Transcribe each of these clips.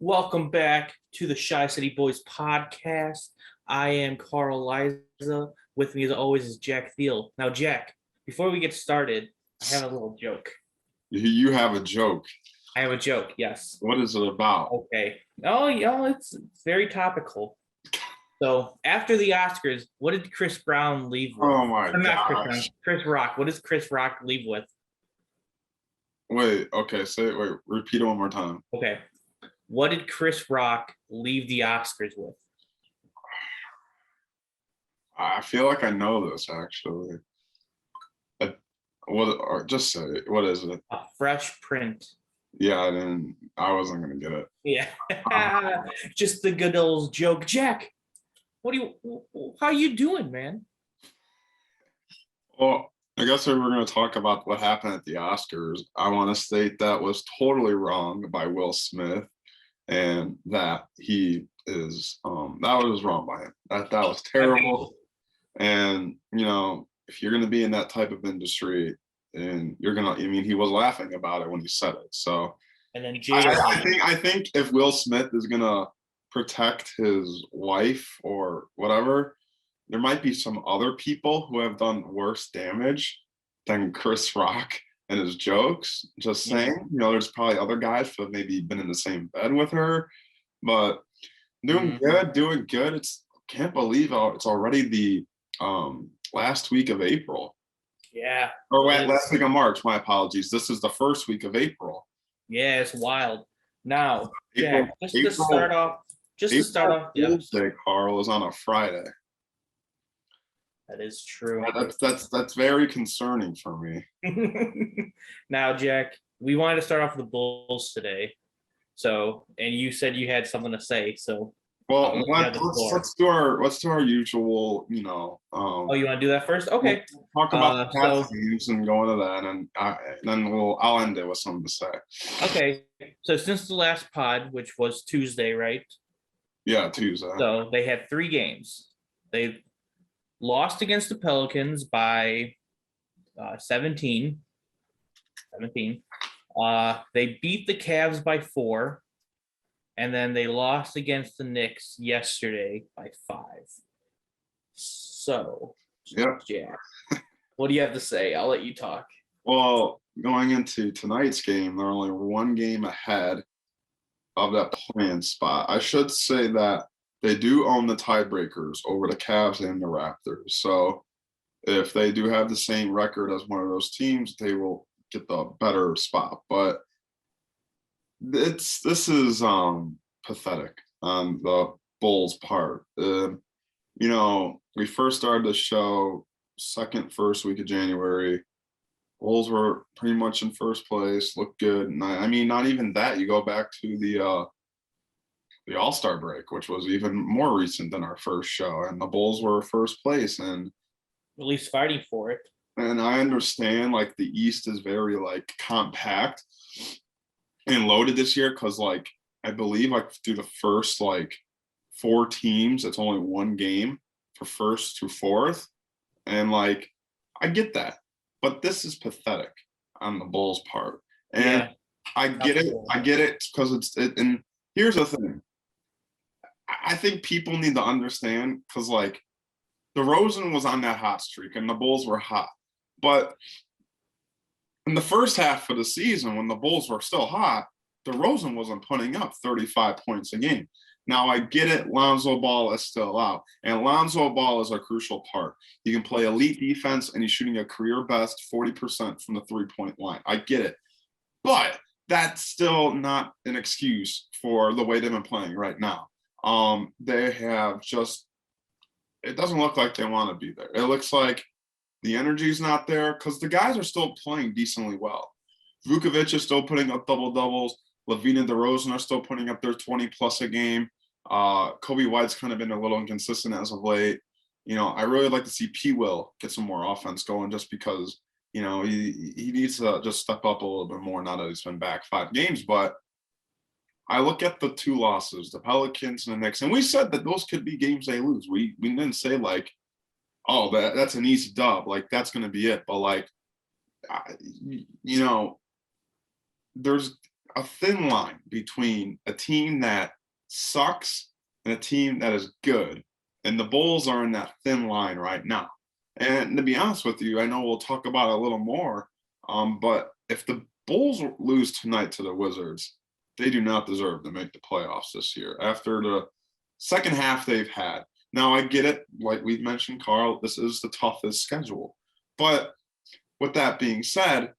Welcome back to the Shy City Boys podcast. I am Carl Liza. With me, as always, is Jack Thiel. Now, Jack, before we get started, I have a little joke. You have a joke. I have a joke, yes. What is it about? Okay. Oh, yeah, it's very topical. So, after the Oscars, what did Chris Brown leave with? Oh my Not Chris Brown, gosh. Chris Rock. What does Chris Rock leave with? Wait, okay, repeat it one more time. Okay. What did Chris Rock leave the Oscars with? I feel like I know this actually. Just say it. What is it? A fresh print. Yeah, I wasn't gonna get it. Yeah. Just the good old joke. Jack, how you doing, man? Well, I guess if we're gonna talk about what happened at the Oscars, I want to state that was totally wrong by Will Smith, and that he is that was wrong by him. That was terrible. And if you're gonna be in that type of industry, and he was laughing about it when he said it. So And then I think if Will Smith is gonna protect his wife or whatever, there might be some other people who have done worse damage than Chris Rock and his jokes. Just saying, there's probably other guys who have maybe been in the same bed with her, but doing good. Can't believe it's already the last week of April. Yeah. Or last week of March. My apologies. This is the first week of April. Yeah, it's wild. Now, April, Jack, to start off, Tuesday, Carl, is on a Friday. That is true. That's very concerning for me. Now, Jack, we wanted to start off with the Bulls today. So, and you said you had something to say. So, well, let's do our usual. Oh, you want to do that first? Okay. We'll talk about the past games and go into that, and then I'll end it with something to say. Okay. So since the last pod, which was Tuesday, right? Yeah, Tuesday. So they had 3 games. They lost against the Pelicans by 17. They beat the Cavs by 4. And then they lost against the Knicks yesterday by 5. So, yeah, Jack, what do you have to say? I'll let you talk. Well, going into tonight's game, they're only 1 game ahead of that play-in spot. I should say that they do own the tiebreakers over the Cavs and the Raptors. So if they do have the same record as one of those teams, they will get the better spot. But this is pathetic on the Bulls' part. We first started the show first week of January. Bulls were pretty much in first place, looked good. And I mean, not even that. You go back to the All-Star break, which was even more recent than our first show, and the Bulls were first place and at least fighting for it. And I understand like the East is very like compact and loaded this year because like I believe like through the first like 4 teams, it's only 1 game for first to fourth, and like I get that, but this is pathetic on the Bulls' part, and yeah, I get it because and here's the thing. I think people need to understand because like DeRozan was on that hot streak and the Bulls were hot, but in the first half of the season when the Bulls were still hot, DeRozan wasn't putting up 35 points a game. Now, I get it. Lonzo Ball is still out. And Lonzo Ball is a crucial part. He can play elite defense, and he's shooting a career best 40% from the three-point line. I get it. But that's still not an excuse for the way they've been playing right now. They have just – it doesn't look like they want to be there. It looks like the energy's not there because the guys are still playing decently well. Vukovic is still putting up double-doubles. LaVine and DeRozan are still putting up their 20-plus a game. Kobe White's kind of been a little inconsistent as of late. I really like to see P. Will get some more offense going just because, he needs to just step up a little bit more now that he's been back 5 games. But I look at the 2 losses, the Pelicans and the Knicks, and we said that those could be games they lose. We didn't say like, oh, that's an easy dub. Like, that's going to be it. But, like, there's a thin line between a team that sucks and a team that is good. And the Bulls are in that thin line right now. And to be honest with you, I know we'll talk about it a little more. But if the Bulls lose tonight to the Wizards, they do not deserve to make the playoffs this year after the second half they've had. Now, I get it. Like we've mentioned, Carl, this is the toughest schedule. But with that being said,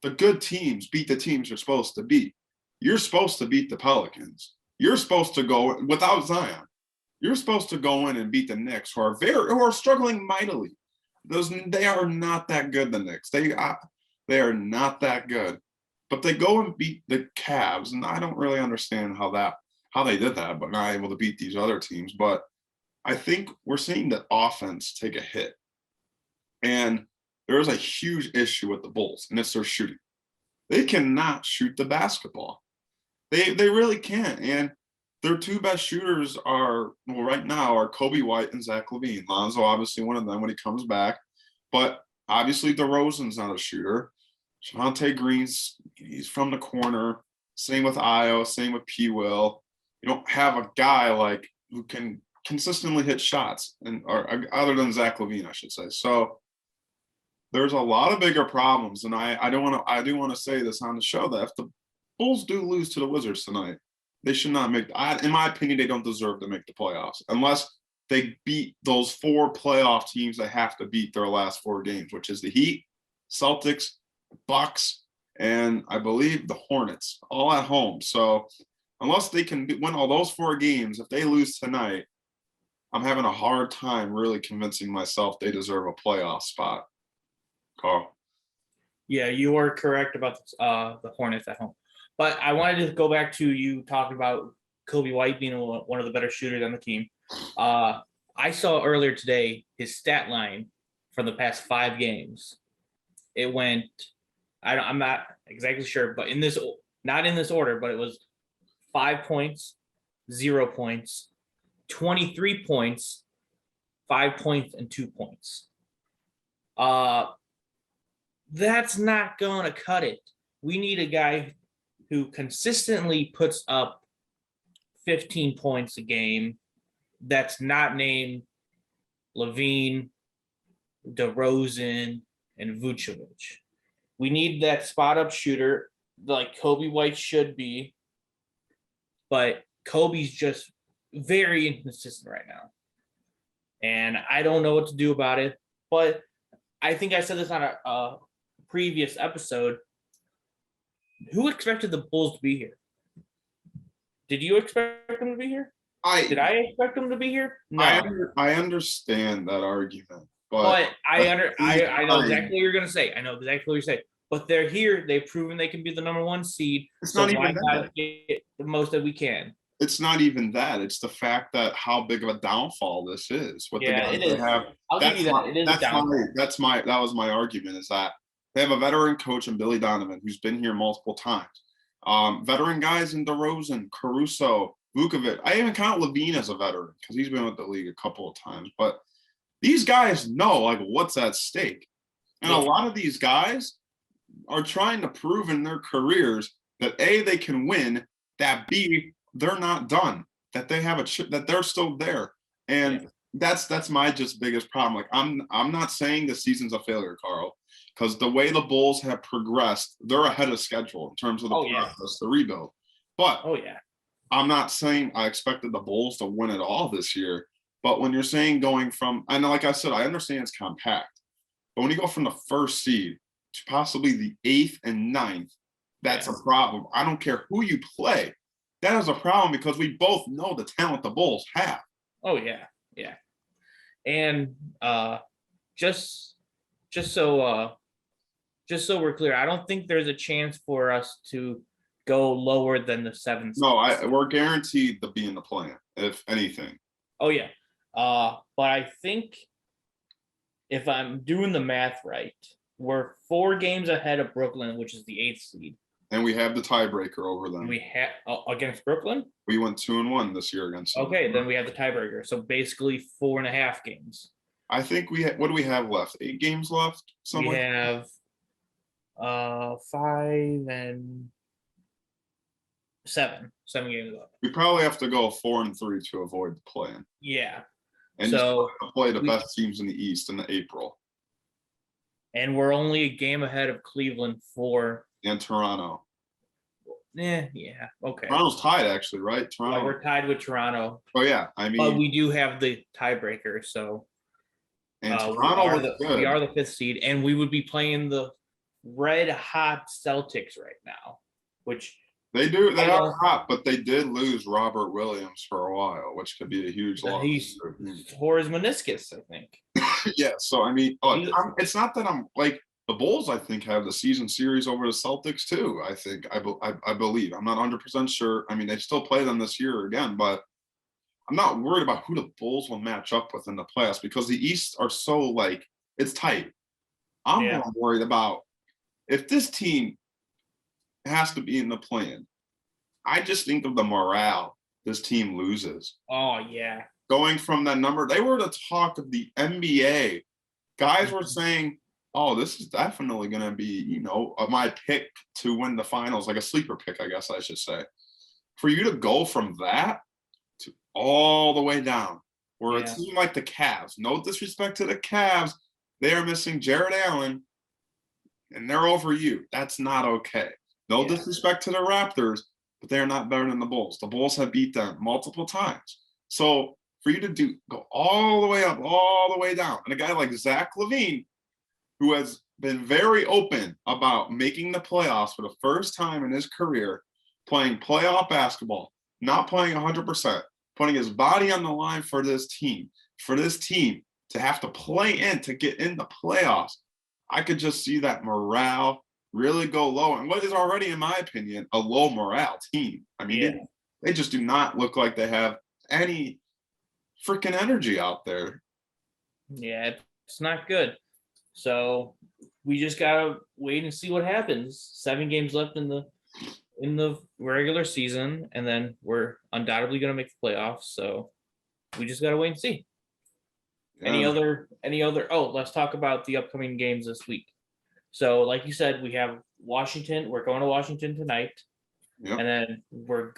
the good teams beat the teams you're supposed to beat. You're supposed to beat the Pelicans. You're supposed to go without Zion. You're supposed to go in and beat the Knicks, who are struggling mightily. They are not that good. The Knicks, they are not that good. But they go and beat the Cavs, and I don't really understand how they did that, but not able to beat these other teams. But I think we're seeing the offense take a hit, and there is a huge issue with the Bulls, and it's their shooting. They cannot shoot the basketball. They really can't. And their two best shooters right now are Kobe White and Zach LaVine. Lonzo, obviously, one of them when he comes back. But obviously, DeRozan's not a shooter. Javonte Green's, he's from the corner. Same with Io, same with P. Will. You don't have a guy like who can consistently hit shots, or other than Zach LaVine, I should say. So there's a lot of bigger problems, and I do want to say this on the show that if the Bulls do lose to the Wizards tonight, they should not in my opinion, they don't deserve to make the playoffs unless they beat those 4 playoff teams they have to beat their last 4 games, which is the Heat, Celtics, Bucks, and I believe the Hornets, all at home. So unless they can win all those 4 games, if they lose tonight, I'm having a hard time really convincing myself they deserve a playoff spot. Carl. Yeah, you are correct about the Hornets at home. But I wanted to go back to you talking about Kobe White being one of the better shooters on the team. I saw earlier today his stat line from the past 5 games. It went, I'm not exactly sure, but not in this order, but it was 5 points, 0 points, 23 points, 5 points, and 2 points. That's not going to cut it. We need a guy who consistently puts up 15 points a game that's not named LaVine, DeRozan, and Vucevic. We need that spot-up shooter like Kobe White should be, but Kobe's just very inconsistent right now. And I don't know what to do about it, but I think I said this on a previous episode. Who expected the Bulls to be here? Did you expect them to be here? Did I expect them to be here? No. I understand that argument, but I know exactly what you're going to say. I know exactly what you're saying. But they're here. They've proven they can be the number 1 seed. It's not even that. Get the most that we can. It's not even that. It's the fact that how big of a downfall this is. It is. I'll give you that. It is a downfall. That was my argument, is that they have a veteran coach in Billy Donovan who's been here multiple times. Veteran guys in DeRozan, Caruso, Vucevic. I even count LaVine as a veteran because he's been with the league a couple of times. But these guys know like what's at stake. And a lot of these guys are trying to prove in their careers that A, they can win, that B, they're not done, that they have that they're still there. And that's my just biggest problem. Like I'm not saying the season's a failure, Carl, because the way the Bulls have progressed, they're ahead of schedule in terms of the process to rebuild. But I'm not saying I expected the Bulls to win it all this year. But when you're saying going from, and like I said, I understand it's compact, but when you go from the 1st seed to possibly the 8th and 9th, that's a problem. I don't care who you play. That is a problem because we both know the talent the Bulls have. Oh, yeah. Yeah. And just so we're clear, I don't think there's a chance for us to go lower than the 7th. No, we're guaranteed to be in the plan, if anything. Oh, yeah. But I think if I'm doing the math right, we're 4 games ahead of Brooklyn, which is the 8th seed. And we have the tiebreaker over them. We have against Brooklyn? We went 2-1 this year against them. Okay, then we have the tiebreaker. So basically 4.5 games. I think what do we have left? 8 games left? We have 5 and Seven games left. We probably have to go 4-3 to avoid the play-in. Yeah. And So you play the best teams in the East in April. And we're only a game ahead of Cleveland and Toronto. Yeah, okay. Toronto's tied, actually, right? Toronto. Yeah, we're tied with Toronto. Oh yeah, I mean, but we do have the tiebreaker, so and Toronto we are the 5th seed, and we would be playing the red hot Celtics right now, which they do. They are hot, but they did lose Robert Williams for a while, which could be a huge loss. He tore his meniscus, I think. Yeah, so I mean, look, it's not that I'm like the Bulls. I think have the season series over the Celtics too. I think I believe. I'm not 100% sure. I mean, they still play them this year again, but I'm not worried about who the Bulls will match up with in the playoffs because the East are so like it's tight. I'm more worried about if this team has to be in the play-in. I just think of the morale this team loses. Oh yeah. Going from that number, they were the talk of the NBA. Guys were saying, "Oh, this is definitely going to be, my pick to win the finals, like a sleeper pick, I guess I should say." For you to go from that to all the way down, where a team like the Cavs, no disrespect to the Cavs, they are missing Jared Allen, and they're over you. That's not okay. No disrespect to the Raptors, but they're not better than the Bulls. The Bulls have beat them multiple times. So for you to go all the way up, all the way down, and a guy like Zach LaVine, who has been very open about making the playoffs for the first time in his career, playing playoff basketball, not playing 100%, putting his body on the line for this team to have to play in to get in the playoffs. I could just see that morale really go low. And what is already, in my opinion, a low morale team. I mean, they just do not look like they have any freaking energy out there. Yeah, it's not good. So we just gotta wait and see what happens. 7 games left in the regular season, and then we're undoubtedly gonna make the playoffs. So we just gotta wait and see. Yeah. Any other? Oh, let's talk about the upcoming games this week. So, like you said, we have Washington. We're going to Washington tonight, and then we're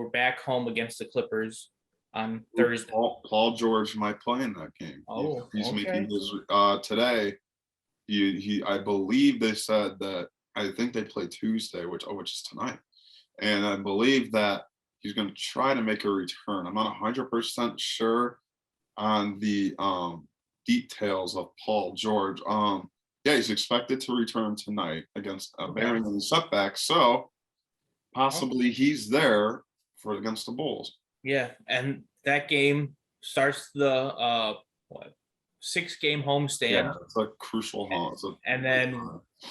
back home against the Clippers on Thursday. Paul George might play in that game. Oh, he's making his today. I believe they said that. I think they play Tuesday, which is tonight, and I believe that he's going to try to make a return. I'm not 100% sure on the details of Paul George. He's expected to return tonight against bearing any setbacks, so possibly he's there against the Bulls. Yeah, and that game starts the 6-game homestand. Yeah, it's a crucial home. And then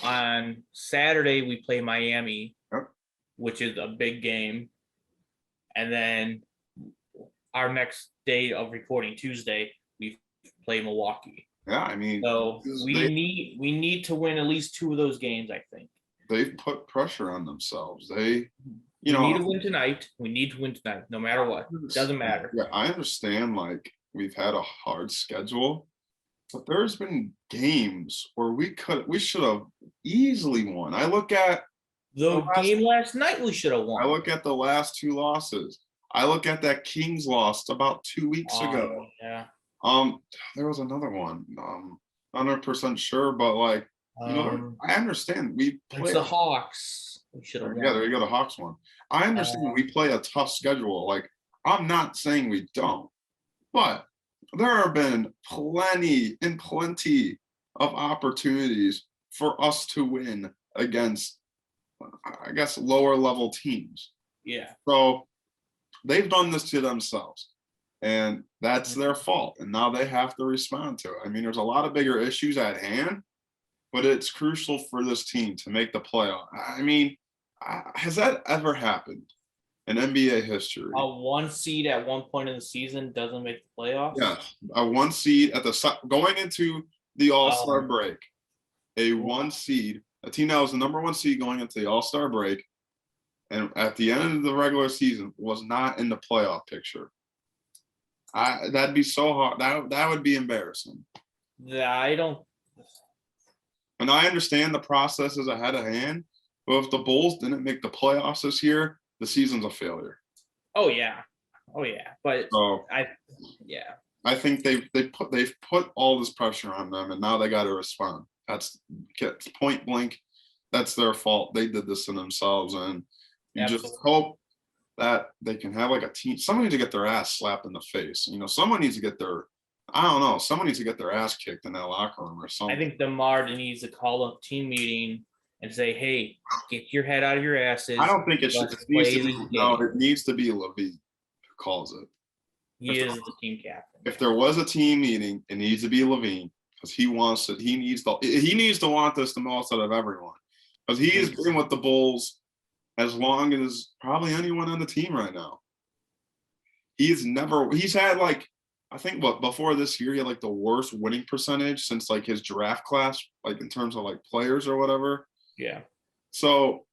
on Saturday we play Miami, which is a big game, and then our next day of recording, Tuesday, we play Milwaukee. Yeah, I mean, so we need to win at least 2 of those games. I think they've put pressure on themselves. We need to win tonight. We need to win tonight, no matter what. It doesn't matter. Yeah, I understand. Like we've had a hard schedule, but there's been games where we should have easily won. I look at the game last night. We should have won. I look at the last 2 losses. I look at that Kings loss about 2 weeks ago. Yeah. There was another one. 100% sure, but like I understand we play. It's the Hawks. We should have won. Yeah, there you go, the Hawks one. I understand we play a tough schedule. Like I'm not saying we don't, but there have been plenty of opportunities for us to win against, I guess, lower level teams. Yeah. So they've done this to themselves. And that's their fault. And now they have to respond to it. I mean, there's a lot of bigger issues at hand, but it's crucial for this team to make the playoff. I mean, has that ever happened in NBA history? A 1 seed at one point in the season doesn't make the playoffs? Yeah, a 1 seed going into the All-Star break. A 1 seed, a team that was the number 1 seed going into the All-Star break, and at the end of the regular season was not in the playoff picture. That'd be so hard. That would be embarrassing. Yeah, I don't. And I understand the process is ahead of hand, but if the Bulls didn't make the playoffs this year, the season's a failure. Oh yeah. But So yeah. I think they've put all this pressure on them, and now they got to respond. That's point blank. That's their fault. They did this to themselves, and you just Absolutely. hope that they can have like a team. Someone needs to get their ass slapped in the face. Someone needs to get their, I don't know, someone needs to get their ass kicked in that locker room or something. I think DeMar needs to call a team meeting and say, "Hey, get your head out of your asses." I don't think it should. Let's It needs play to be, this no, game. it needs to be Levine who calls it. He is the team captain. If there was a team meeting, it needs to be Levine because he wants it. He needs to want this the most out of everyone because he has been with the Bulls as long as probably anyone on the team right now. He's had like, I think before this year, he had like the worst winning percentage since like his draft class, like in terms of like players or whatever. Yeah. So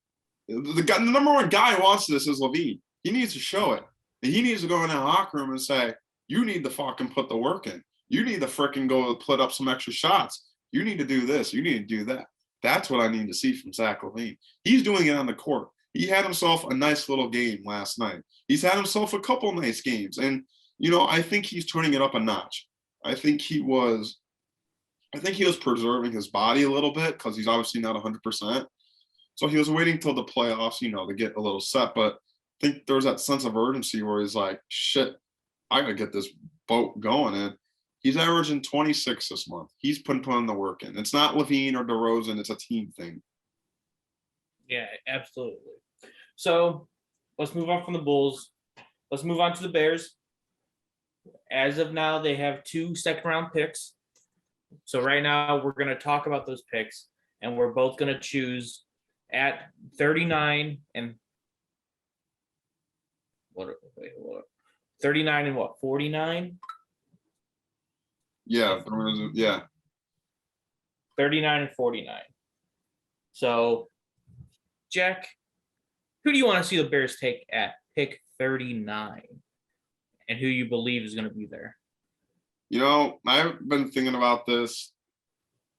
the number one guy who wants this is Levine. He needs to show it. And he needs to go in that locker room and say, you need to fucking put the work in. You need to freaking go put up some extra shots. You need to do this. You need to do that. That's what I need to see from Zach LaVine. He's doing it on the court. He had himself a nice little game last night. He's had himself a couple nice games. And, I think he's turning it up a notch. I think he was preserving his body a little bit because he's obviously not 100%. So he was waiting till the playoffs, to get a little set. But I think there's that sense of urgency where he's like, shit, I got to get this boat going. And he's averaging 26 this month. He's putting the work in. It's not Levine or DeRozan. It's a team thing. Yeah, absolutely. So let's move on from the Bulls. Let's move on to the Bears. As of now, they have 2 second-round picks. So right now, we're going to talk about those picks, and we're both going to choose at 39 and what? 39 and what? 49? Yeah, 39 and 49. So, Jack, who do you want to see the Bears take at pick 39? And who you believe is going to be there? I've been thinking about this.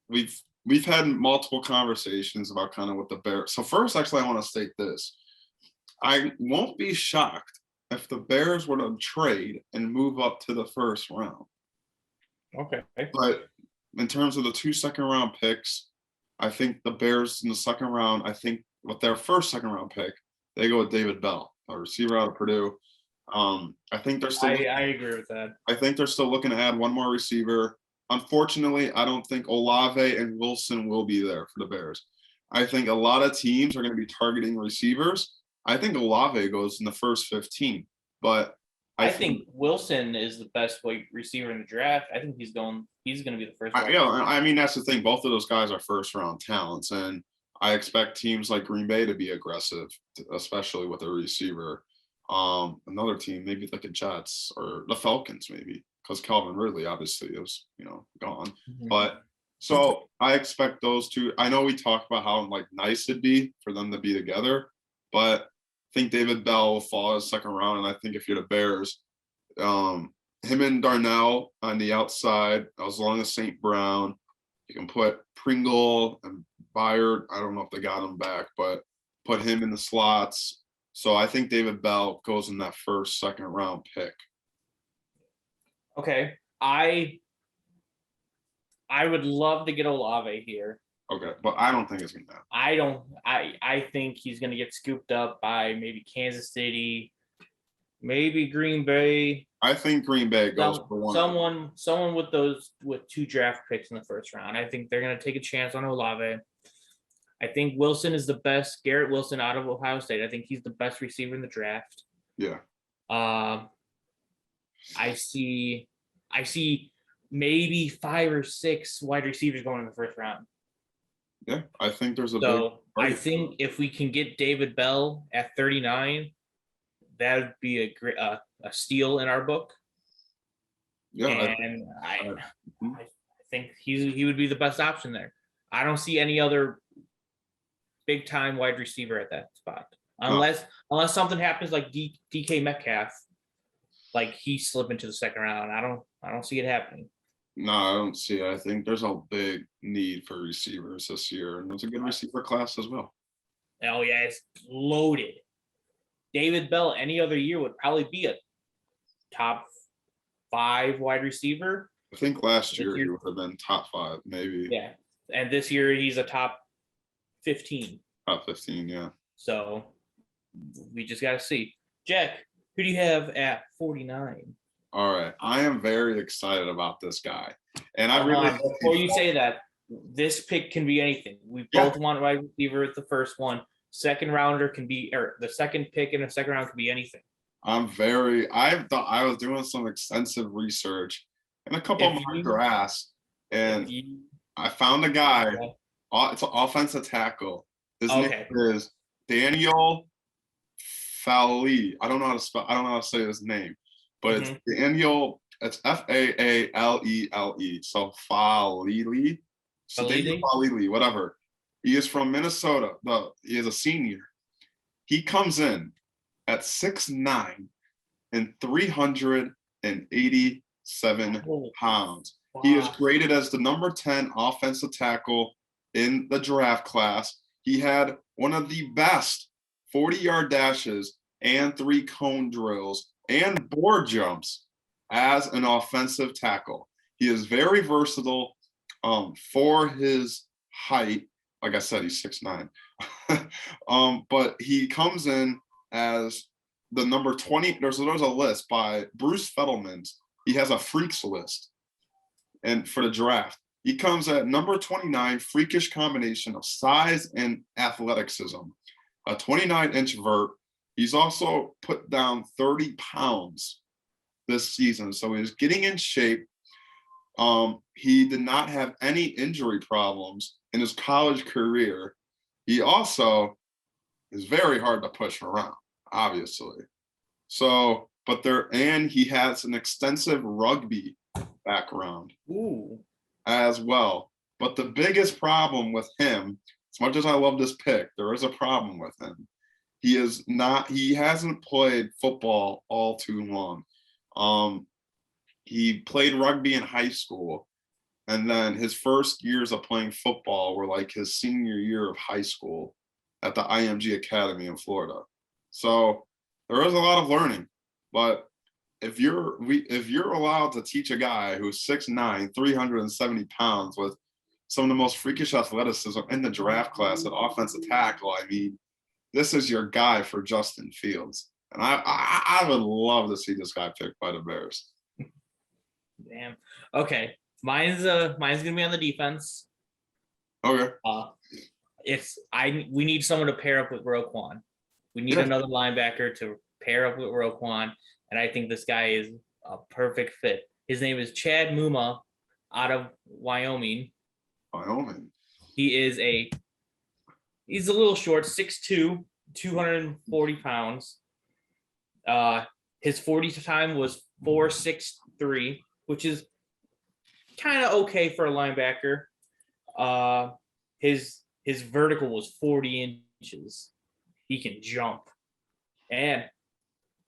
We've had multiple conversations about kind of what the Bears. So first, actually, I want to state this. I won't be shocked if the Bears were to trade and move up to the first round. Okay. But in terms of the 2 second-round picks, I think the Bears in the second round, I think with their first second-round pick, they go with David Bell, a receiver out of Purdue. I think they're still. I agree with that. I think they're still looking to add one more receiver. Unfortunately, I don't think Olave and Wilson will be there for the Bears. I think a lot of teams are going to be targeting receivers. I think Olave goes in the first 15, but I think Wilson is the best receiver in the draft. I think he's going to be the first one. I mean, that's the thing. Both of those guys are first round talents, and I expect teams like Green Bay to be aggressive, especially with a receiver. Another team, maybe like the Jets or the Falcons, maybe, because Calvin Ridley obviously is, gone. Mm-hmm. But so I expect those two. I know we talked about how nice it'd be for them to be together, but I think David Bell will fall as second round. And I think if you're the Bears, him and Darnell on the outside, as long as St. Brown, you can put Pringle and Byard. I don't know if they got him back, but put him in the slots. So I think David Bell goes in that first, second round pick. Okay. I would love to get Olave here. Okay, but I don't think it's gonna happen. I think he's gonna get scooped up by maybe Kansas City, maybe Green Bay. I think Green Bay goes for one. Someone with 2 draft picks in the first round. I think they're gonna take a chance on Olave. I think Wilson is the best. Garrett Wilson out of Ohio State. I think he's the best receiver in the draft. Yeah. I see maybe 5 or 6 wide receivers going in the first round. Yeah, I think there's a. So I think if we can get David Bell at 39, that would be a great a steal in our book. Yeah, and I think he would be the best option there. I don't see any other big time wide receiver at that spot, unless something happens like DK Metcalf, like he slip into the second round. I don't see it happening. No, I don't see it. I think there's a big need for receivers this year, and there's a good receiver class as well. Oh yeah, it's loaded. David Bell any other year would probably be a top 5 wide receiver. I think last This year he year, would have been top 5, maybe yeah, and this year he's a top 15. top 15. Yeah. So we just got to see. Jack, who do you have at 49? All right. I am very excited about this guy. And I Hold really on. Before you say that, this pick can be anything. We Yeah. both want wide receiver at the first one. Second rounder can be, or the second pick in the second round can be anything. I was doing some extensive research and a couple If of mock you, drafts, if and you, I found a guy. It's an offensive tackle. His name okay. is Daniel Faali. I don't know how to spell. I don't know how to say his name, but it's Daniel. It's Faaleele. So Falili. So Daniel Falili, whatever. He is from Minnesota. He is a senior. He comes in at 6'9" and 387 pounds. Wow. He is graded as the number 10 offensive tackle in the draft class. He had one of the best 40-yard dashes and 3 cone drills and board jumps as an offensive tackle. He is very versatile for his height. Like I said, he's 6'9". But he comes in as the number 20. There's a list by Bruce Fettleman. He has a freaks list, and for the draft, he comes at number 29, freakish combination of size and athleticism, a 29-inch vert. He's also put down 30 pounds this season, so he's getting in shape. He did not have any injury problems in his college career. He also is very hard to push around, obviously. So, and he has an extensive rugby background as well. But the biggest problem with him, as much as I love this pick, there is a problem with him. He hasn't played football all too long. He played rugby in high school, and then his first years of playing football were like his senior year of high school at the IMG Academy in Florida. So there is a lot of learning, but if you're allowed to teach a guy who's 6'9", 370 pounds with some of the most freakish athleticism in the draft class at offensive tackle, I mean, this is your guy for Justin Fields. And I would love to see this guy picked by the Bears. Damn. Okay. Mine's gonna be on the defense. Okay. We need someone to pair up with Roquan. We need another linebacker to pair up with Roquan, and I think this guy is a perfect fit. His name is Chad Muma, out of Wyoming. He's a little short, 6'2", 240 pounds. His 40 time was 4.63, which is kind of okay for a linebacker. His vertical was 40 inches. He can jump, and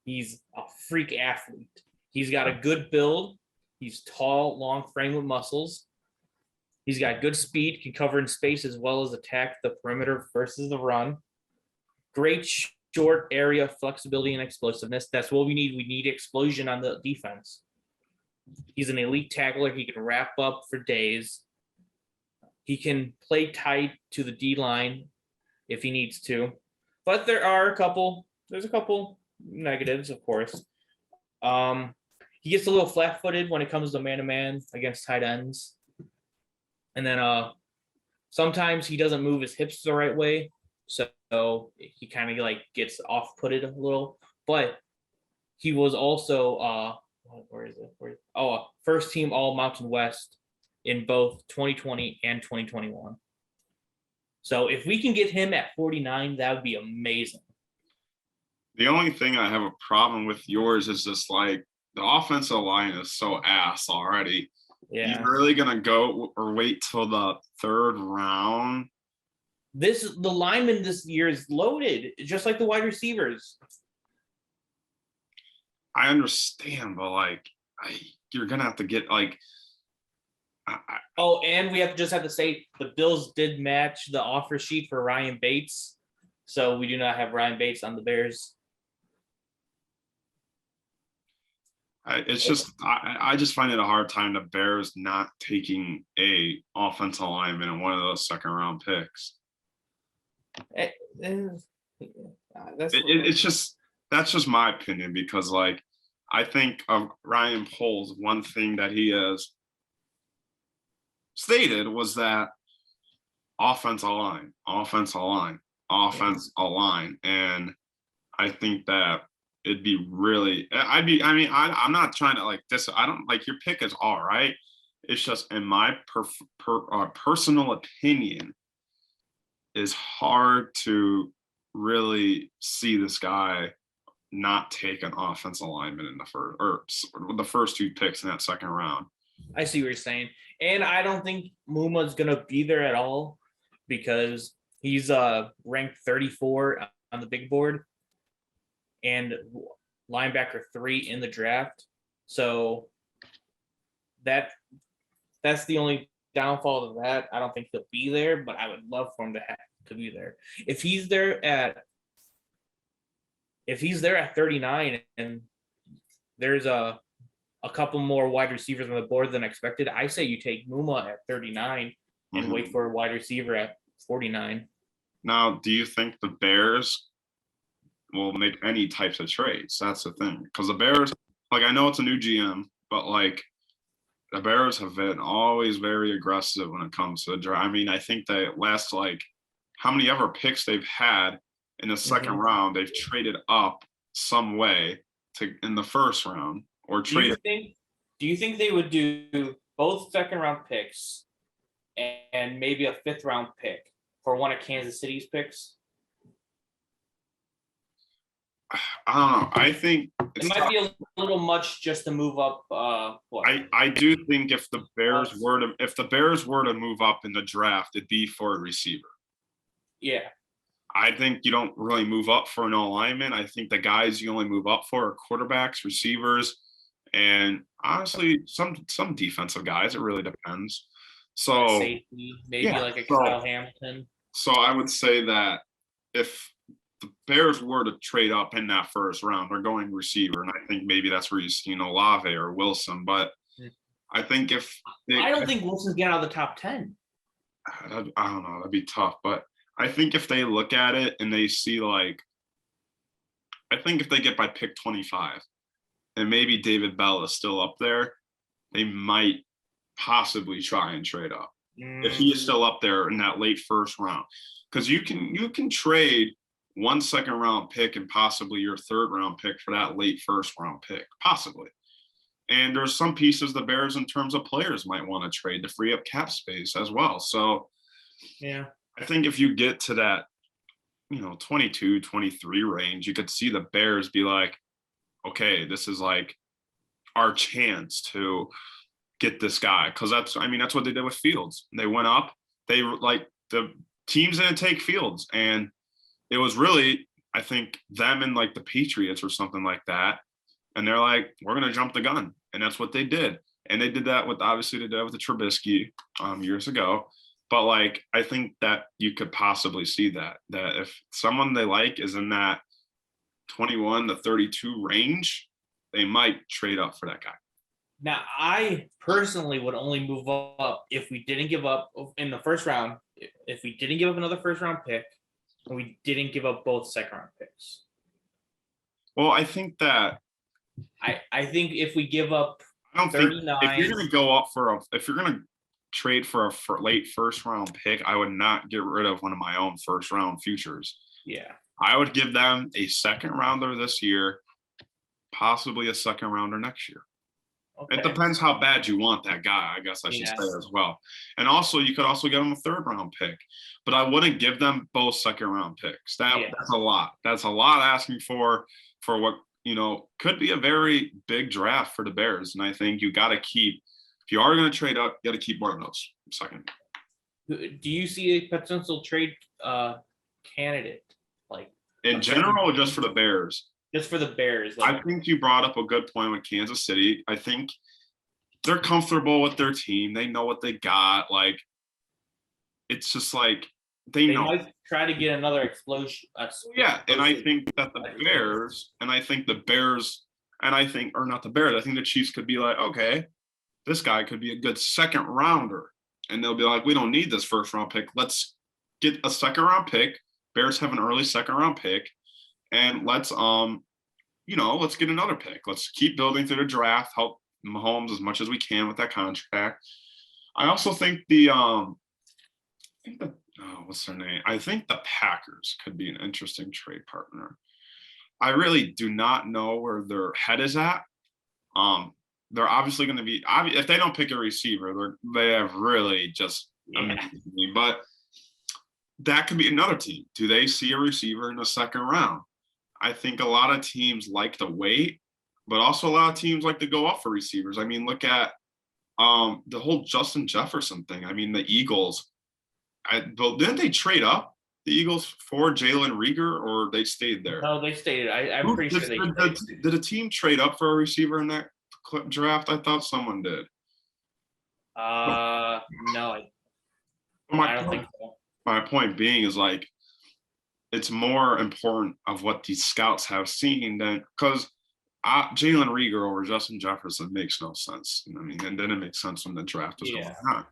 he's a freak athlete. He's got a good build. He's tall, long frame with muscles. He's got good speed, can cover in space as well as attack the perimeter versus the run. Great short area flexibility and explosiveness. That's what we need. We need explosion on the defense. He's an elite tackler. He can wrap up for days. He can play tight to the D line if he needs to. But there's a couple negatives, of course. He gets a little flat-footed when it comes to man-to-man against tight ends. And then sometimes he doesn't move his hips the right way. So he kind of like gets off-putted a little. But he was also first team All Mountain West in both 2020 and 2021. So if we can get him at 49, that would be amazing. The only thing I have a problem with yours is just like the offensive line is so ass already. Yeah. You're really gonna go or wait till the 3rd round? The lineman this year is loaded, just like the wide receivers. I understand, but you're gonna have to get like. And we have to say the Bills did match the offer sheet for Ryan Bates, so we do not have Ryan Bates on the Bears I just find it a hard time the Bears not taking a offensive lineman in one of those second round picks. Eh, eh, That's It's just that's just my opinion because like I think of Ryan Poles, one thing that he has stated was that offensive line, offensive line, offensive line, and I think that it'd be really. I'm not trying to like this. I don't like your pick is all right. It's just in my personal opinion, is hard to really see this guy not take an offensive lineman in the first or the first two picks in that second round. I see what you're saying, and I don't think Muma's gonna be there at all because he's ranked 34 on the big board and linebacker 3 in the draft. So that's the only downfall of that. I don't think he'll be there, but I would love for him to be there. If he's there at 39 and there's a couple more wide receivers on the board than expected, I say you take Muma at 39 and wait for a wide receiver at 49. Now, do you think the Bears will make any types of trades? That's the thing. Because the Bears, like I know it's a new GM, but like the Bears have been always very aggressive when it comes to the draft. I mean, I think they last like how many ever picks they've had in the second round, they've traded up some way to in the first round or traded. Do you think they would do both second round picks and maybe a 5th round pick for one of Kansas City's picks? I don't know. I think it might be a little much just to move up. I do think if the Bears were to move up in the draft, it'd be for a receiver. Yeah. I think you don't really move up for an alignment. I think the guys you only move up for are quarterbacks, receivers, and honestly, some defensive guys. It really depends. So safety, maybe like a Kyle Hamilton. So I would say that if the Bears were to trade up in that first round, they're going receiver, and I think maybe that's where you see Olave or Wilson. But I think I don't think Wilson's getting out of the top 10. I don't know. That'd be tough, but I think if they look at it and they see I think if they get by pick 25 and maybe David Bell is still up there, they might possibly try and trade up if he is still up there in that late first round. Because you can trade 1 second round pick and possibly your 3rd round pick for that late first round pick, possibly. And there's some pieces the Bears in terms of players might want to trade to free up cap space as well. So yeah. I think if you get to that, 22, 23 range, you could see the Bears be like, okay, this is like our chance to get this guy. Because that's what they did with Fields. They went up. They like the teams didn't take Fields. And it was really, I think, them and like the Patriots or something like that. And they're like, we're going to jump the gun. And that's what they did. And they did that with the Trubisky years ago. But like, I think that you could possibly see that if someone they like is in that 21 to 32 range, they might trade up for that guy. Now, I personally would only move up if we didn't give up in the first round. If we didn't give up another first round pick, and we didn't give up both second round picks. Well, I think that I think if we give up, I don't 39, think if you're going to go up if you're going to trade for a late first round pick, I would not get rid of one of my own first round futures. Yeah. I would give them a second rounder this year, possibly a second rounder next year. Okay. It depends how bad you want that guy, I guess I should say as well. And also, you could also give them a 3rd round pick, but I wouldn't give them both second round picks. That's a lot. That's a lot asking for what, could be a very big draft for the Bears. And I think you got to keep, if you are going to trade up, you got to keep one of those second. Do you see a potential trade candidate like in general or just for the Bears? Just for the Bears. I think you brought up a good point with Kansas City. I think they're comfortable with their team. They know what they got. Like, it's just like they know. Might try to get another explosion. Yeah, and I think that the Bears, And I think, or not the Bears, I think the Chiefs could be like, okay, this guy could be a good second rounder. And they'll be like, we don't need this first round pick. Let's get a second round pick. Bears have an early second round pick. And let's let's get another pick. Let's keep building through the draft, help Mahomes as much as we can with that contract. I also think what's their name? I think the Packers could be an interesting trade partner. I really do not know where their head is at. They're obviously going to be, if they don't pick a receiver, they have really just amazed me. But that could be another team. Do they see a receiver in the second round? I think a lot of teams like to wait, but also a lot of teams like to go up for receivers. I mean, look at the whole Justin Jefferson thing. I mean, the Eagles, didn't they trade up the Eagles for Jalen Reagor, or they stayed there? No, they stayed. I'm pretty sure they stayed. Did a team trade up for a receiver in that draft? I thought someone did. No, I don't think so. My point being is like, it's more important of what these scouts have seen than because Jalen Reagor over Justin Jefferson makes no sense. I mean, and then it makes sense when the draft is going on.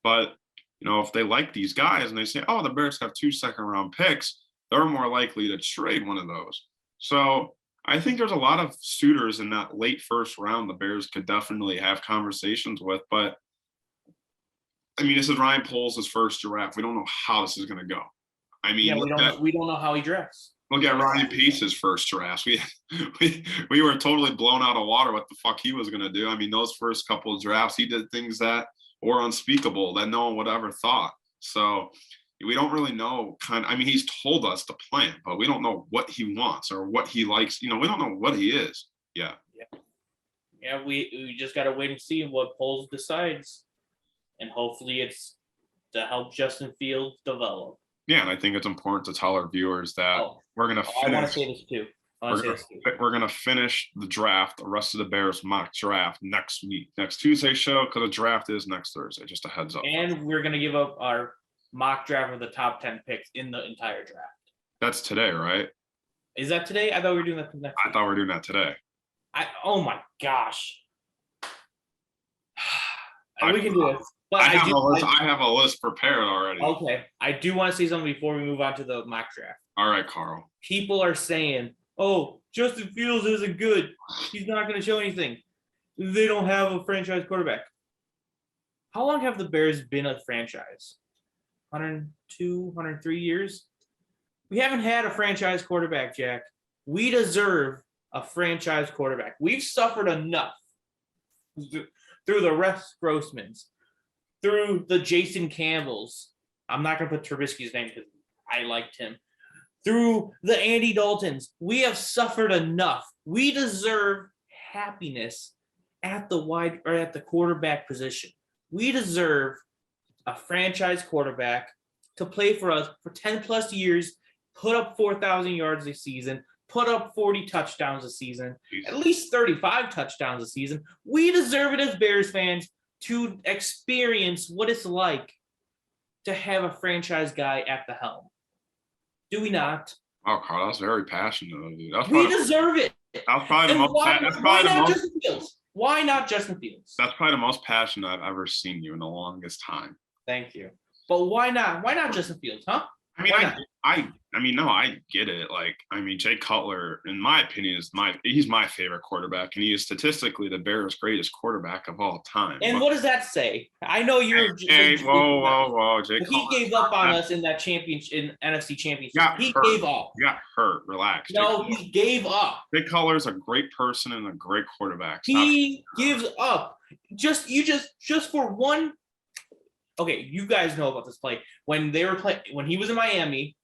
But if they like these guys and they say, oh, the Bears have 2 second-round picks, they're more likely to trade one of those. So I think there's a lot of suitors in that late first round the Bears could definitely have conversations with. But, I mean, this is Ryan Poles' first draft. We don't know how this is going to go. I mean, we don't know how he drafts. Look at Ryan Pace's first draft. We were totally blown out of water what the fuck he was going to do. I mean, those first couple of drafts, he did things that were unspeakable that no one would ever thought. So we don't really know he's told us the plan, but we don't know what he wants or what he likes. We don't know what he is. Yeah. We just got to wait and see what Poles decides. And hopefully it's to help Justin Fields develop. Yeah, and I think it's important to tell our viewers that we're going to finish. I want to say this too. We're going to finish the draft, the rest of the Bears mock draft next week, next Tuesday show, because the draft is next Thursday, just a heads up. And we're going to give up our mock draft of the top 10 picks in the entire draft. That's today, right? Is that today? I thought we were doing that next week. I thought we were doing that today. Oh my gosh. We can do it. But I have a list prepared already. Okay. I do want to say something before we move on to the mock draft. All right, Carl. People are saying, oh, Justin Fields isn't good. He's not going to show anything. They don't have a franchise quarterback. How long have the Bears been a franchise? 102, 103 years? We haven't had a franchise quarterback, Jack. We deserve a franchise quarterback. We've suffered enough through the Rex Grossmans, through the Jason Campbells. I'm not going to put Trubisky's name because I liked him. Through the Andy Daltons. We have suffered enough. We deserve happiness at the quarterback position. We deserve a franchise quarterback to play for us for 10 plus years, put up 4,000 yards a season, put up 40 touchdowns a season, at least 35 touchdowns a season. We deserve it as Bears fans to experience what it's like to have a franchise guy at the helm. Do we not? Oh, Carl, that's very passionate of you. We deserve it. That's probably the most. Justin Fields? Why not Justin Fields? That's probably the most passionate I've ever seen you in the longest time. Thank you. But why not? Why not Justin Fields, huh? I mean, I get it. Like, I mean, Jay Cutler, in my opinion, he's my favorite quarterback, and he is statistically the Bears' greatest quarterback of all time. And what does that say? I know you're. Whoa, Jay Cutler. He gave up on us in that NFC Championship. He gave up. He got hurt. Relax. No, he gave up. Jay Cutler's a great person and a great quarterback. He gives up. Just for one. Okay, you guys know about this play when he was in Miami,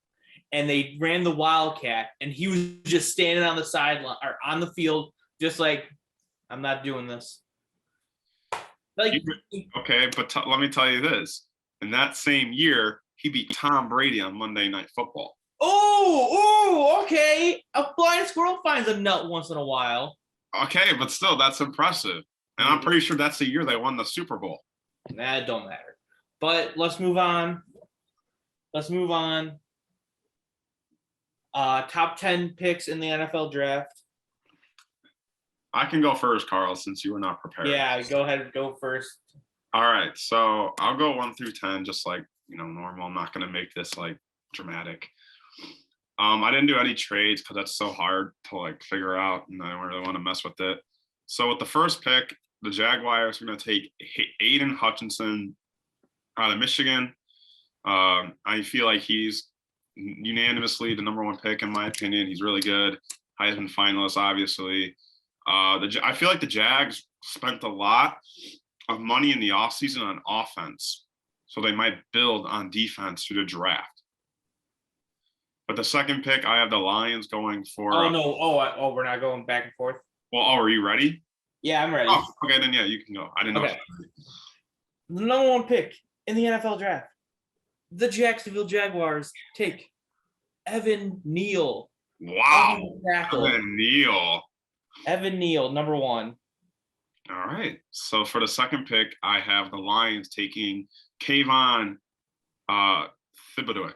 and they ran the Wildcat, and he was just standing on the sideline or on the field, just like, I'm not doing this. Like, okay, but let me tell you this: in that same year, he beat Tom Brady on Monday Night Football. Oh, okay. A blind squirrel finds a nut once in a while. Okay, but still, that's impressive, and I'm pretty sure that's the year they won the Super Bowl. Nah, it don't matter. But let's move on. Top 10 picks in the NFL draft. I can go first, Carl, since you were not prepared. Yeah, go ahead, go first. All right, so I'll go 1 through 10, just like normal. I'm not gonna make this like dramatic. I didn't do any trades because that's so hard to like figure out, and I don't really want to mess with it. So with the first pick, the Jaguars are gonna take Aiden Hutchinson out of Michigan. I feel like he's unanimously the number 1 pick in my opinion. He's really good. Heisman finalist, obviously. I feel like the Jags spent a lot of money in the offseason on offense, so they might build on defense through the draft. But the second pick, I have the Lions going for. Oh no! We're not going back and forth. Well, are you ready? Yeah, I'm ready. Oh, okay, then yeah, you can go. I didn't know. Okay. The number 1 pick in the NFL draft, the Jacksonville Jaguars take Evan Neal. Wow, Evan Neal. Evan Neal, number 1. All right. So for the second pick, I have the Lions taking Kayvon Thibodeaux.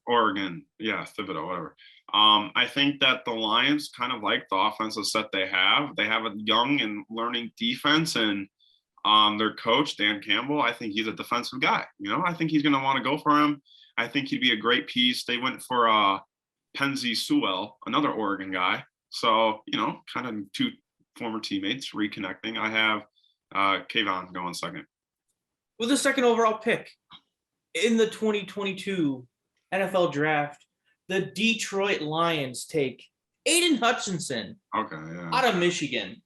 Oregon. Yeah, Thibodeaux, whatever. I think that the Lions kind of like the offensive set they have. They have a young and learning defense, and their coach, Dan Campbell, I think he's a defensive guy. I think he's going to want to go for him. I think he'd be a great piece. They went for Penzi Sewell, another Oregon guy. So, kind of 2 former teammates reconnecting. I have Kayvon going second. With the second overall pick in the 2022 NFL draft, the Detroit Lions take Aiden Hutchinson out of Michigan.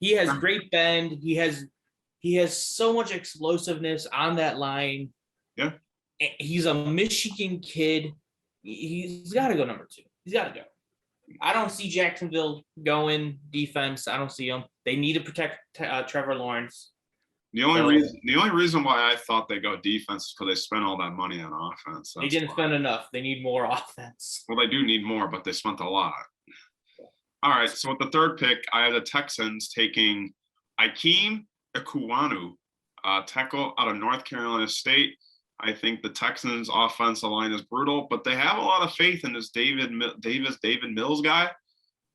He has great bend. He has so much explosiveness on that line. Yeah. He's a Michigan kid. He's got to go number 2. He's got to go. I don't see Jacksonville going defense. I don't see them. They need to protect Trevor Lawrence. The only reason why I thought they go defense is because they spent all that money on offense. They didn't spend enough. They need more offense. Well, they do need more, but they spent a lot. All right. So with the third pick, I have the Texans taking Ikem Ekwonu, tackle out of North Carolina State. I think the Texans' offensive line is brutal, but they have a lot of faith in this David Mills guy.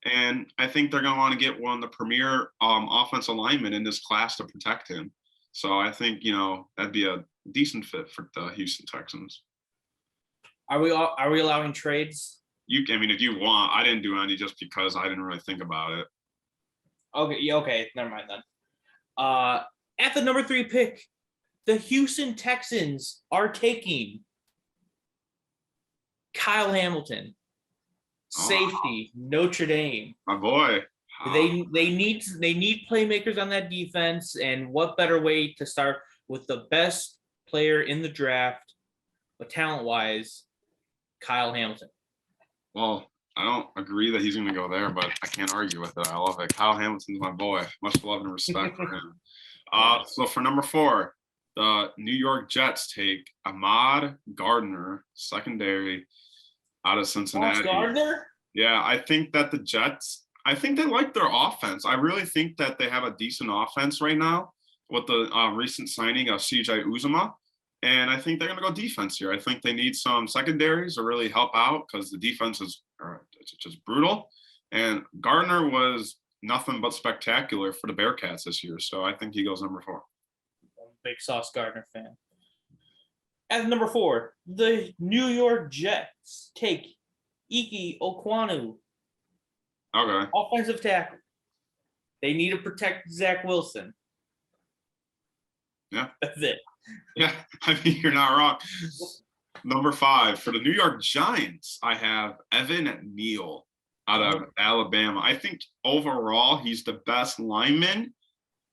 And I think they're going to want to get one of the premier offensive linemen in this class to protect him. So I think, that'd be a decent fit for the Houston Texans. Are we allowing trades? If you want. I didn't do any just because I didn't really think about it. Okay, never mind then. At the number 3 pick, the Houston Texans are taking Kyle Hamilton, safety, Notre Dame. My boy. They need playmakers on that defense, and what better way to start with the best player in the draft, but talent-wise, Kyle Hamilton. Well, I don't agree that he's going to go there, but I can't argue with it. I love it. Kyle Hamilton's my boy. Much love and respect for him. So for number 4, the New York Jets take Ahmad Gardner, secondary, out of Cincinnati. Gardner? Yeah, I think that the Jets, they like their offense. I really think that they have a decent offense right now with the recent signing of CJ Uzomah. And I think they're going to go defense here. I think they need some secondaries to really help out because the defense is just brutal. And Gardner was nothing but spectacular for the Bearcats this year. So I think he goes number 4. Big Sauce Gardner fan. At number 4, the New York Jets take Ike Ekwonu. Okay. Offensive tackle. They need to protect Zach Wilson. Yeah. That's it. Yeah, you're not wrong. Number 5, for the New York Giants, I have Evan Neal out of Alabama. I think overall he's the best lineman,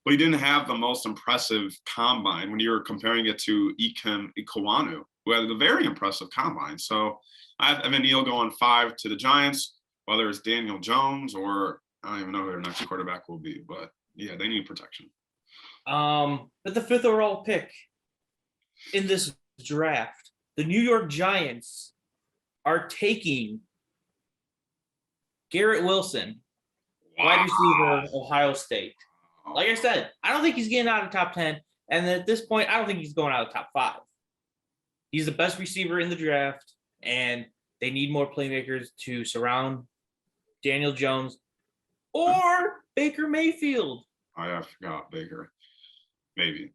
but he didn't have the most impressive combine when you were comparing it to Ikem Ekwonu, who had a very impressive combine. So I have Evan Neal going 5 to the Giants, whether it's Daniel Jones or I don't even know who their next quarterback will be. But, yeah, they need protection. But the 5th overall pick in this draft, the New York Giants are taking Garrett Wilson, wide receiver, Ohio State. Like I said, I don't think he's getting out of the top 10. And at this point, I don't think he's going out of the top 5. He's the best receiver in the draft, and they need more playmakers to surround Daniel Jones. or Baker Mayfield. I forgot Baker. Maybe.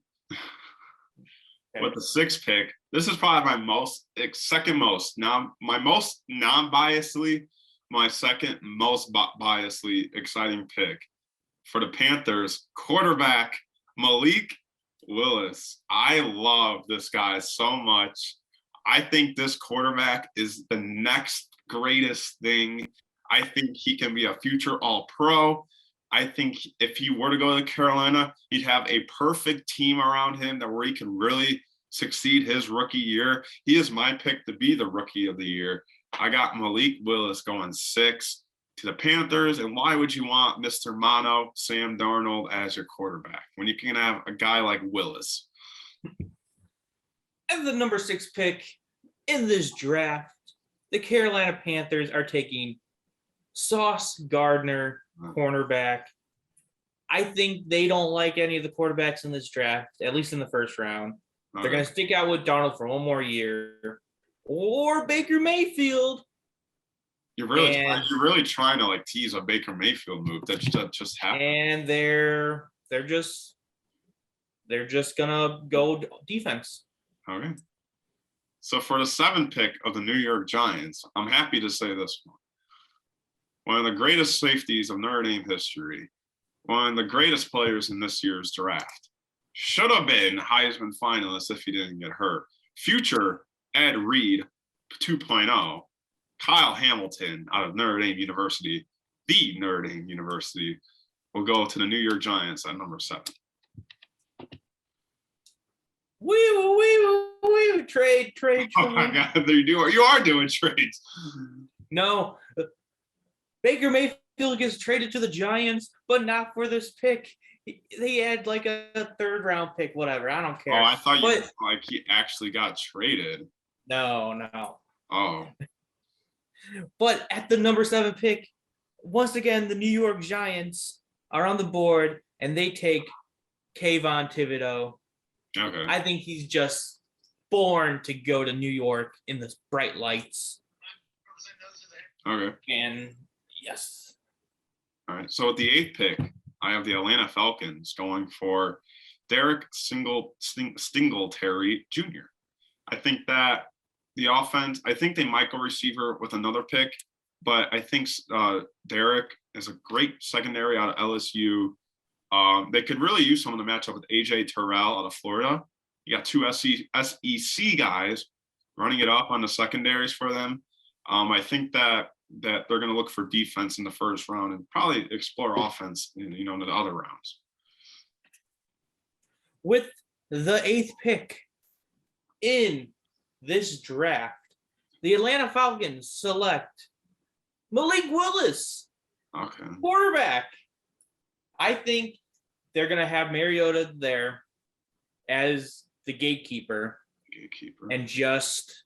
Okay. With the 6th pick, this is probably my second most. Now, my most non-biasedly, my second most biasedly exciting pick for the Panthers, quarterback Malik Willis. I love this guy so much. I think this quarterback is the next greatest thing. I think he can be a future All-Pro. I think if he were to go to Carolina, he'd have a perfect team around him that where he can really succeed his rookie year. He is my pick to be the rookie of the year. I got Malik Willis going 6 to the Panthers. And why would you want Mr. Mono, Sam Darnold, as your quarterback when you can have a guy like Willis? And the number 6 pick in this draft, the Carolina Panthers are taking Sauce Gardner, cornerback. I think they don't like any of the quarterbacks in this draft, at least in the first round. They're going to stick out with Darnold for one more year, or Baker Mayfield. You're really trying to like tease a Baker Mayfield move that just happened. And they're just gonna go defense. Okay. So for the 7th pick of the New York Giants, I'm happy to say this one. One of the greatest safeties of Notre Dame history, one of the greatest players in this year's draft, should have been Heisman finalist if he didn't get hurt. Future Ed Reed 2.0, Kyle Hamilton out of Notre Dame University, the Notre Dame University, will go to the New York Giants at number 7. We trade. Oh my God, you are doing trades. No, Baker Mayfield gets traded to the Giants, but not for this pick. They had like a 3rd round pick, whatever. I don't care. Oh, I thought he actually got traded. No. Oh. But at the number 7 pick, once again, the New York Giants are on the board, and they take Kayvon Thibodeau. Okay. I think he's just born to go to New York in the bright lights. Okay. And yes. All right. So at the 8th pick, I have the Atlanta Falcons going for Derek Singletary Jr. I think that the offense, I think they might go receiver with another pick, but I think Derek is a great secondary out of LSU. They could really use someone to match up with AJ Terrell out of Florida. You got 2 SEC guys running it up on the secondaries for them. I think that they're going to look for defense in the first round and probably explore offense in the other rounds. With the 8th pick in this draft, the Atlanta Falcons select Malik Willis, quarterback. I think they're going to have Mariota there as the gatekeeper and just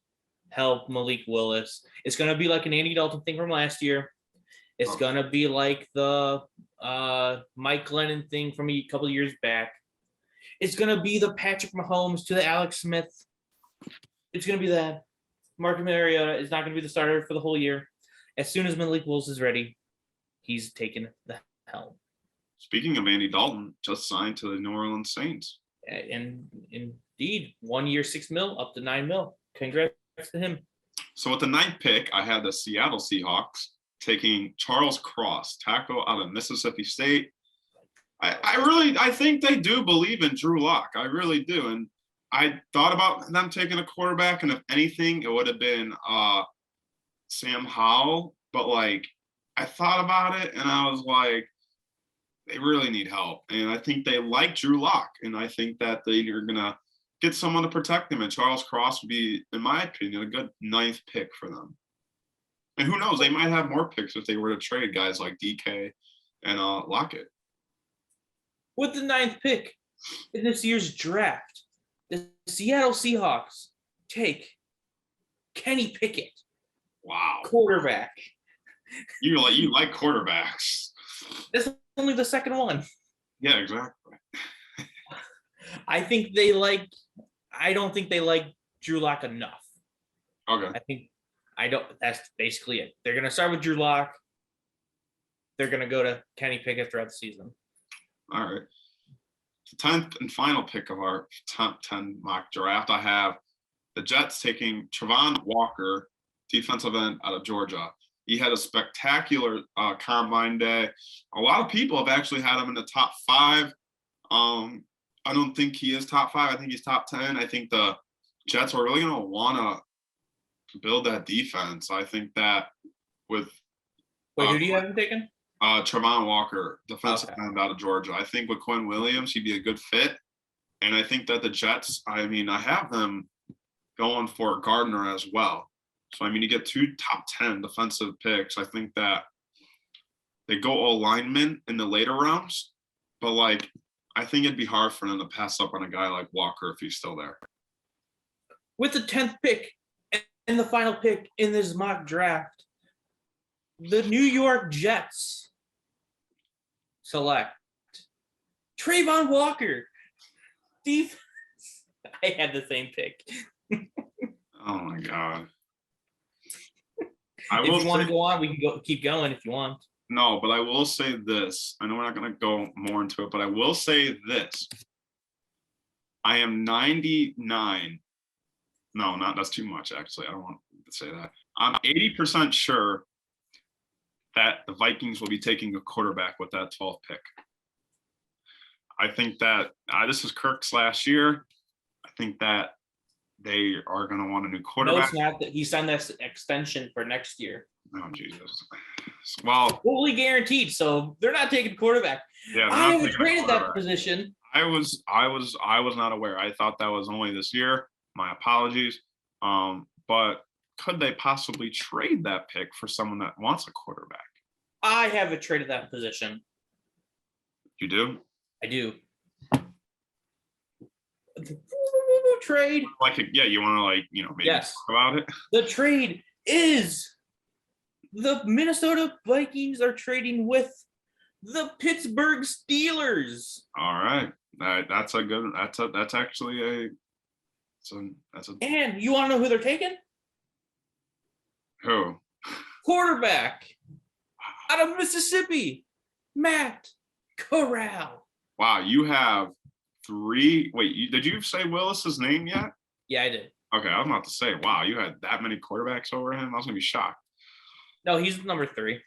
help Malik Willis. It's going to be like an Andy Dalton thing from last year. It's going to be like the Mike Glennon thing from a couple of years back. It's going to be the Patrick Mahomes to the Alex Smith. It's going to be that. Marcus Mariota is not going to be the starter for the whole year. As soon as Malik Willis is ready, he's taking the helm. Speaking of Andy Dalton, just signed to the New Orleans Saints. And indeed, 1 year, $6 million, up to $9 million. Congrats to him. So with the 9th pick, I had the Seattle Seahawks taking Charles Cross, tackle out of Mississippi State. I think they do believe in Drew Lock. I really do. And I thought about them taking a quarterback, and if anything, it would have been Sam Howell. But like, I thought about it, and I was like, they really need help. And I think they like Drew Lock, and I think that they are gonna get someone to protect him. And Charles Cross would be, in my opinion, a good 9th pick for them. And who knows, they might have more picks if they were to trade guys like DK and Lockett. With the 9th pick in this year's draft, the Seattle Seahawks take Kenny Pickett. Wow. Quarterback. You like quarterbacks. That's only the second one. Yeah, exactly. I don't think they like Drew Lock enough. Okay. That's basically it. They're going to start with Drew Lock. they're going to go to Kenny Pickett throughout the season. All right. The 10th and final pick of our top 10 mock draft, I have the Jets taking Travon Walker, defensive end out of Georgia. He had a spectacular combine day. A lot of people have actually had him in the top 5. I don't think he is top 5. I think he's top 10. I think the Jets are really going to want to build that defense. I think that with Wait, who do you have him taken? Travon Walker, defensive Okay. end out of Georgia. I think with Quinn Williams, he'd be a good fit. And I think that the Jets, I have them going for Gardner as well. So, you get 2 top 10 defensive picks. I think that they go all linemen in the later rounds. But, I think it'd be hard for them to pass up on a guy like Walker if he's still there. With the 10th pick and the final pick in this mock draft, the New York Jets select Travon Walker, defense. I had the same pick. Oh my God. If you want to go on, we can keep going if you want. No, but I will say this. I know we're not going to go more into it, but I will say this. I am 99. No, that's too much, actually. I don't want to say that. I'm 80% sure that the Vikings will be taking a quarterback with that 12th pick. I think that this is Kirk's last year. I think that they are going to want a new quarterback. No, it's not. That he signed this extension for next year. Oh, Jesus. Well, fully guaranteed. So they're not taking quarterback. Yeah, I haven't traded that position. I was not aware. I thought that was only this year. My apologies. But could they possibly trade that pick for someone that wants a quarterback? I haven't traded that position. You do? I do. Trade. You want to maybe talk about it? The trade is the Minnesota Vikings are trading with the Pittsburgh Steelers. All right. That's actually a. And you want to know who they're taking? Who? Quarterback out of Mississippi, Matt Corral. Wow, you have 3. Wait, did you say Willis's name yet? Yeah, I did. Okay, I was about to say, wow, you had that many quarterbacks over him. I was gonna be shocked. No, he's number 3.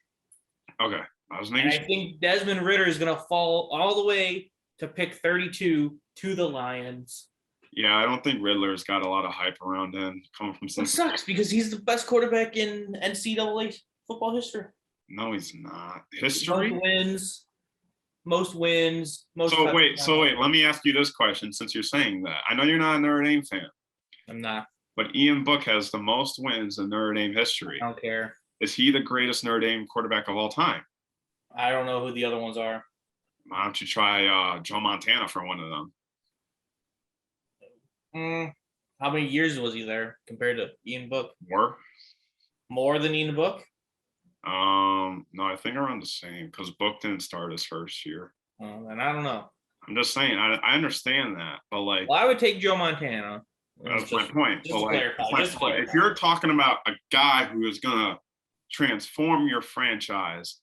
Okay, I think Desmond Ridder is gonna fall all the way to pick 32 to the Lions. Yeah, I don't think Riddler's got a lot of hype around him coming from It sucks because he's the best quarterback in NCAA football history. No, he's not. History? Most wins. So wait, let me ask you this question since you're saying that. I know you're not a Notre Dame fan. I'm not. But Ian Book has the most wins in Notre Dame history. I don't care. Is he the greatest Notre Dame quarterback of all time? I don't know who the other ones are. Why don't you try Joe Montana for one of them? How many years was he there compared to Ian Book? More than Ian Book? No, I think around the same because Book didn't start his first year. And I don't know. I'm just saying, I understand that, but well, I would take Joe Montana. That's my point. If you're talking about a guy who is gonna transform your franchise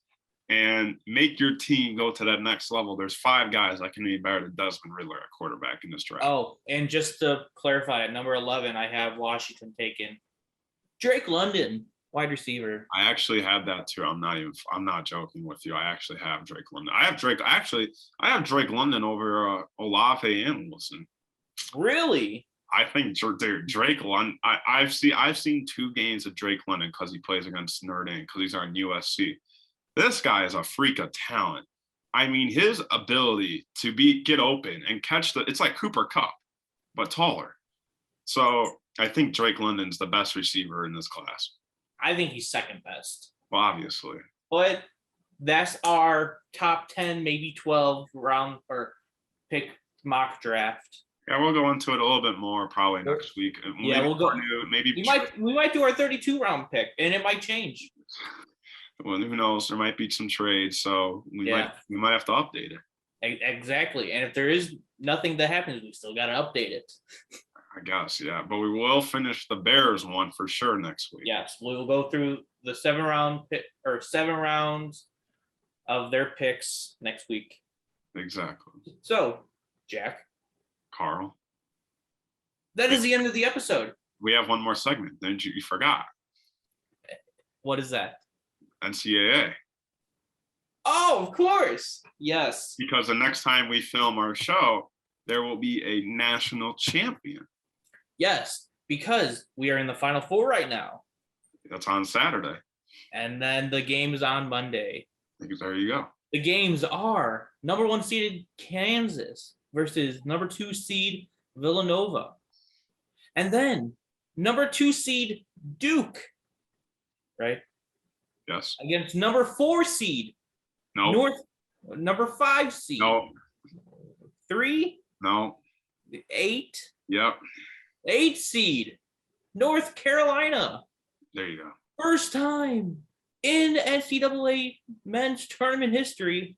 and make your team go to that next level, there's 5 guys that can be better than Desmond Riddler at quarterback in this draft. Oh, and just to clarify, at number 11, I have Washington taken Drake London, wide receiver. I actually have that too. I'm not joking with you. I actually have Drake London. I have Drake London over Olave and Wilson. Really? I think Drake London. I've seen 2 games of Drake London because he plays against Notre Dame because he's on USC. This guy is a freak of talent. His ability to get open and catch it's like Cooper Kupp, but taller. So I think Drake London's the best receiver in this class. I think he's second best. Well, obviously. But that's our top 10, maybe 12 round or pick mock draft. Yeah, we'll go into it a little bit more probably next week. Yeah, we'll go. Maybe we might do our 32 round pick, and it might change. Well, who knows? There might be some trades, so we might have to update it. Exactly, and if there is nothing that happens, we still got to update it. I guess, yeah, but we will finish the Bears one for sure next week. Yes, we will go through the 7 rounds of their picks next week. Exactly. So, Jack, Carl, that is the end of the episode. we have one more segment. Didn't you? You forgot. What is that? NCAA. Oh, of course. Yes. Because the next time we film our show, there will be a national champion. Yes, because we are in the Final Four right now. That's on Saturday. And then the game is on Monday. There you go. The games are number 1 seeded Kansas versus number 2 seed Villanova. And then number 2 seed Duke, right? Yes. Against number 4 seed No. number 5 seed. No. 3, No. 8. Yep. 8 seed North Carolina. There you go. First time in NCAA men's tournament history,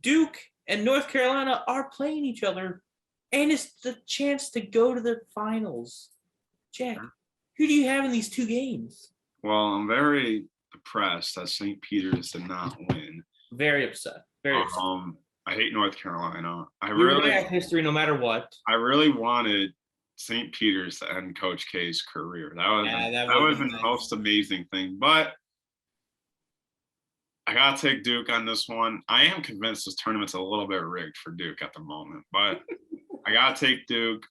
Duke and North Carolina are playing each other, and it's the chance to go to the finals. Jack, who do you have in these 2 games? Well, I'm very depressed that St. Peter's did not win. Very upset. Very upset. I hate North Carolina. You're going to have history no matter what. I really wanted St. Peter's to end Coach K's career. That would have been the most amazing thing. But I gotta take Duke on this one. I am convinced this tournament's a little bit rigged for Duke at the moment, but I gotta take Duke.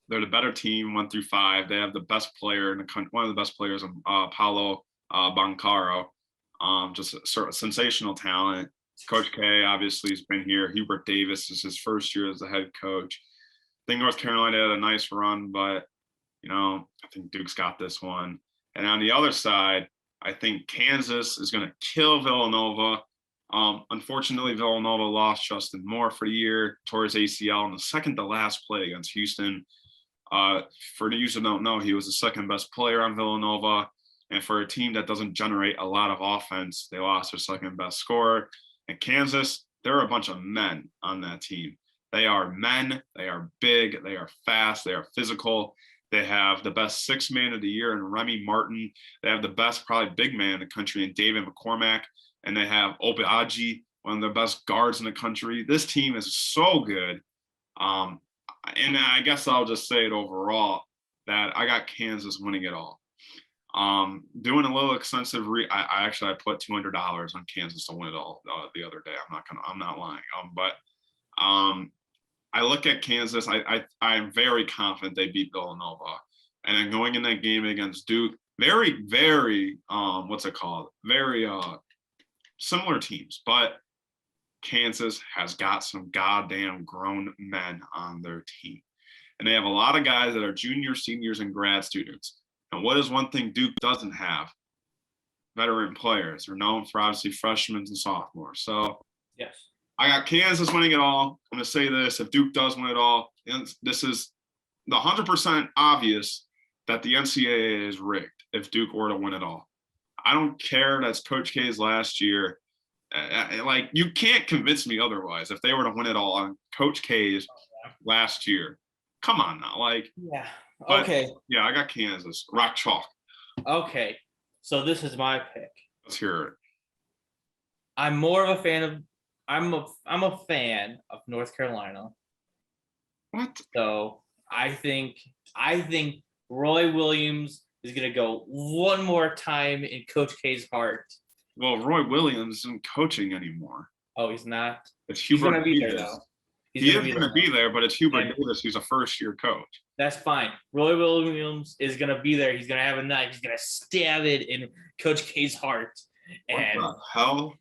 They're the better team, 1 through 5. They have the best player in the country, one of the best players, Paolo Bancaro. Just a sort of sensational talent. Coach K obviously has been here. Hubert Davis is his first year as the head coach. I think North Carolina had a nice run, but I think Duke's got this one. And on the other side, I think Kansas is going to kill Villanova. Unfortunately, Villanova lost Justin Moore for the year, tore his ACL in the second to last play against Houston. For the users who don't know, he was the second best player on Villanova. And for a team that doesn't generate a lot of offense, they lost their second best scorer. And Kansas, there are a bunch of men on that team. They are men, they are big, they are fast, they are physical. They have the best 6th man of the year in Remy Martin. They have the best probably big man in the country in David McCormack. And they have Obiaji, one of the best guards in the country. This team is so good. And I guess I'll just say it overall that I got Kansas winning it all. Doing a little extensive I put $200 on Kansas to win it all the other day. I'm not lying. But I look at Kansas. I'm very confident they beat Villanova, and then going in that game against Duke, very, very very similar teams, but Kansas has got some goddamn grown men on their team, and they have a lot of guys that are juniors, seniors, and grad students. And what is one thing Duke doesn't have? Veteran players. They're known for obviously freshmen and sophomores. So yes. I got Kansas winning it all. I'm going to say this. If Duke does win it all, this is the 100% obvious that the NCAA is rigged if Duke were to win it all. I don't care. That's Coach K's last year. You can't convince me otherwise. If they were to win it all on Coach K's last year, come on now. Yeah. Okay. Yeah, I got Kansas. Rock chalk. Okay. So this is my pick. Let's hear it. I'm more of a fan of I'm a fan of North Carolina. What? So I think Roy Williams is gonna go one more time in Coach K's heart. Well, Roy Williams isn't coaching anymore. Oh, he's not. It's Hubert Davis. There, though. He is going to be there, but it's Hubert Davis who's a first-year coach. That's fine. Roy Williams is going to be there. He's going to have a knife. He's going to stab it in Coach K's heart. And what the hell?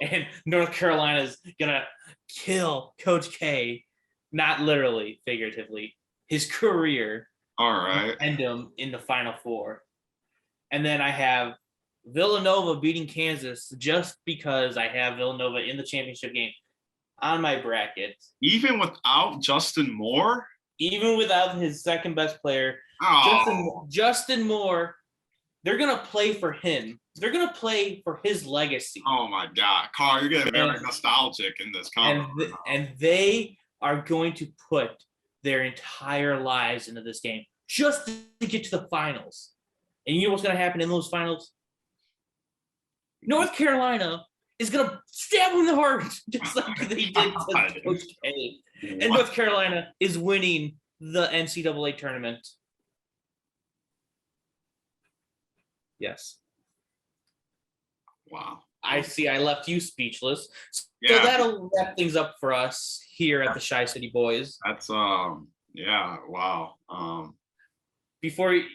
And North Carolina's going to kill Coach K, not literally, figuratively, his career. All right. End him in the Final Four. And then I have Villanova beating Kansas just because I have Villanova in the championship game on my bracket. Even without Justin Moore? Even without his second best player. Oh. Justin Moore, they're going to play for him. They're going to play for his legacy. Oh, my God. Carl, you're getting very nostalgic in this conversation. And they are going to put their entire lives into this game just to get to the finals. And you know what's going to happen in those finals? North Carolina is gonna stab him in the heart, just like they did to Coach K. And North Carolina is winning the NCAA tournament. Yes. Wow. I see. I left you speechless. So Yeah. that'll wrap things up for us here at the Shy City Boys. That's yeah, wow. Before you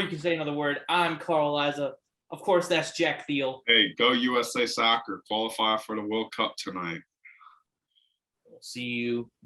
can say another word, I'm Carl Liza. Of course, that's Jack Thiel. Hey, go USA Soccer. Qualify for the World Cup tonight. We'll see you